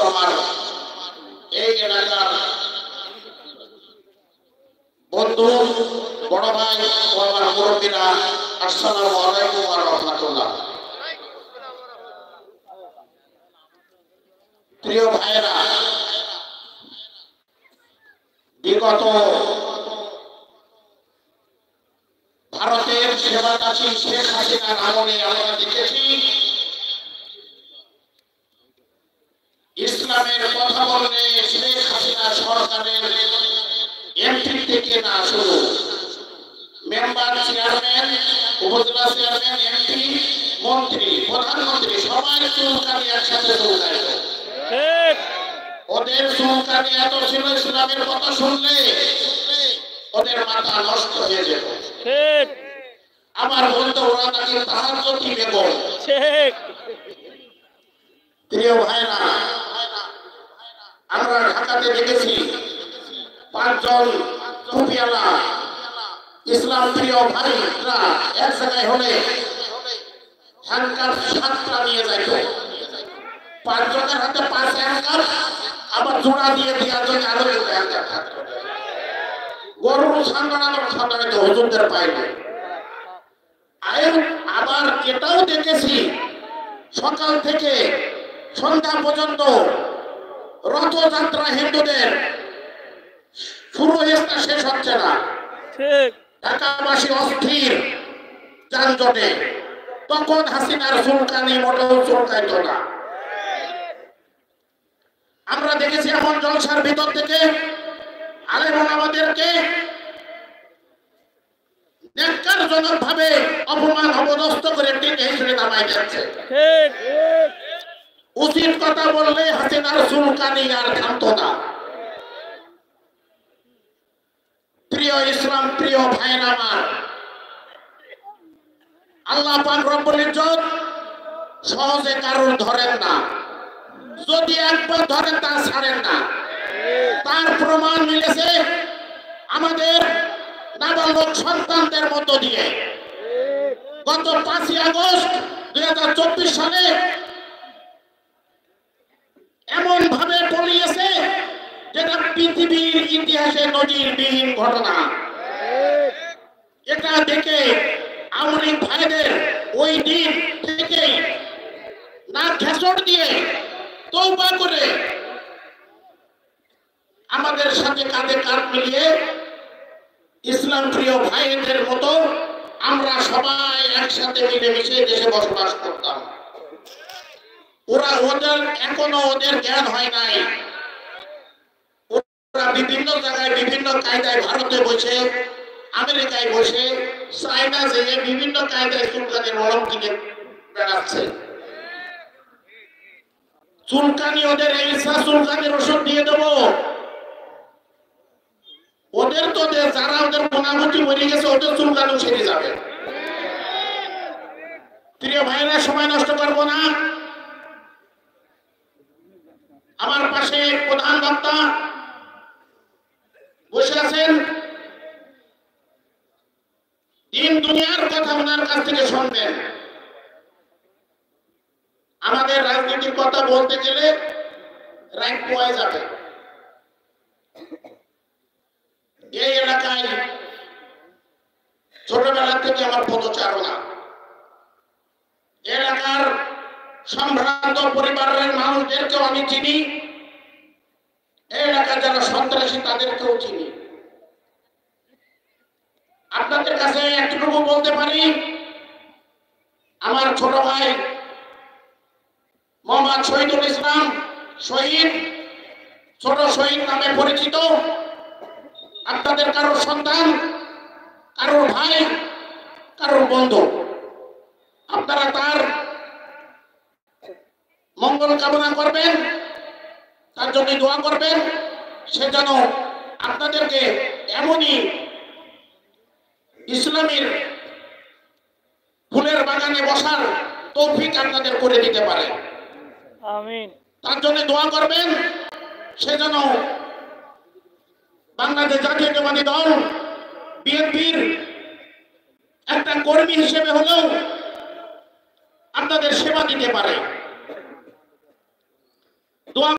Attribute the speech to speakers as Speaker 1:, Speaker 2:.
Speaker 1: আমার এই এলাকার বন্ধু বড় ভাই ও আমার মুরব্বীরা, আসসালামু আলাইকুম ওয়া রাহমাতুল্লাহ। প্রিয় ভাইরা, বিগত ভারতের সেবাদাসী শেখ হাসিনার আমলে আমরা দেখেছি ইসলামের কথা বললে শেখ হাসিনা সরকারের এমপি থেকে না, শুরু মেম্বার, চেয়ারম্যান, উপজেলা চেয়ারম্যান, এমপি, মন্ত্রী, প্রধানমন্ত্রী সবাই চুলকানি একসাথে চুলকায়। ওদের চুলকানি এত ছিল, ইসলামের কথা শুনলে ওদের মাথা নষ্ট হয়ে যেত। আমার বলতো ওরা নাকি তাহাজ্জুদ বেগম। প্রিয় ভাইরা, আমরা ঢাকাতে দেখেছি 5 জন টুপিওয়ালা ইসলাম প্রিয় ভাইরা এক জায়গায় হলে হ্যান্ডকাপ 7টা নিয়ে যাইত। 5 জনের হাতে 5 হ্যান্ডকাপ, আবার জোড়া দিয়ে দেওয়ার জন্য আরো হ্যান্ডকাপ থাকতো। গরুর সান্দানানোর সান্দানাতে হুজুরদের পাইনি। আবার এটাও দেখেছি সকাল থেকে সন্ধ্যা পর্যন্ত রথযাত্রা হিন্দুদের শুরু হয়েছে, শেষ হচ্ছে না। ঢাকাবাসী অস্থির যানজটে, তখন হাসিনার চুলকানি মোটেও চুলকাইত না। আমরা দেখেছি এমন জলসার ভিতর থেকে আলেম ওলামাদেরকে ন্যাক্কারজনক ভাবে অপমান অপদস্থ করে টেনে হিসেবে নামাই যাচ্ছে। উচিত কথা বললে হাসিনার চুলকানি আর থামতো না। প্রিয় ইসলাম প্রিয় ভাইরা আমার, আল্লাহ পাক রব্বুল ইজ্জত সহজে কারোর ধরেন না, যদি একবার ধরেন তা ছাড়েন না। তার প্রমাণ মিলেছে আমাদের নাবালক সন্তানদের মধ্য দিয়ে। গত 5ই আগস্ট 2024 সালে এমন ভাবে পলিয়েছে যেটা পৃথিবীর ইতিহাসে নজিরবিহীন ঘটনা। এটা দেখে আওয়ামী লীগ ভাইদের ওই দিন থেকে না ঘেঁষট দিয়ে তওবা করে আমাদের সাথে কাঁধে কাঁধ মিলিয়ে ইসলাম প্রিয় ভাইদের মতো আমরা সবাই একসাথে মিলেমিশে দেশে বসবাস করতাম। ওদের এখনো ওদের জ্ঞান হয় নাই। ওরা বিভিন্ন জায়গায় বিভিন্ন কায়দায় ভারতে বসে, আমেরিকায় বসে, চায়না যেয়ে বিভিন্ন কায়দায় চুলকানির মলম কিনে বেড়াচ্ছে। চুলকানি ওদের এই ইচ্ছা, চুলকানির ওষুধ দিয়ে দেবো। ওদের তো যারা ওদের মোনামুটি মরে গেছে ওদের চুলকানি সেরে যাবে। প্রিয় ভাইরা, সময় নষ্ট করবো না। আমার পাশে প্রধান বক্তা বসে আছেন, দিন দুনিয়ার কথা ওনার কাছ থেকে শুনবেন। আমাদের রাজনীতির কথা বলতে গেলে রাত পোয়া যাবে। এই এলাকায় ছোটবেলা থেকে আমার পদচারণা, এলাকার সম্ভ্রান্ত পরিবারের মানুষদেরকেও আমি চিনি, এলাকার যারা সন্ত্রাসী তাদেরকেও চিনি। আপনাদের কাছে একটুকু বলতে পারি, আমার ছোট ভাই মোহাম্মদ শহীদুল ইসলাম শহীদ, ছোট শহীদ নামে পরিচিত, আপনাদের কারোর সন্তান, কারোর ভাই, কারোর বন্ধু। আপনারা তার মঙ্গল কামনা করবেন, তার জন্য দোয়া করবেন, সে যেন আপনাদেরকে এমনই ইসলামের ফুলের বাগানে বসার তৌফিক আপনাদের করে দিতে পারে। আমিন। তার জন্য দোয়া করবেন, সে যেন বাংলাদেশ জাতীয়তাবাদী দল বিএনপির একটা কর্মী হিসেবে হলেও আপনাদের সেবা দিতে পারে।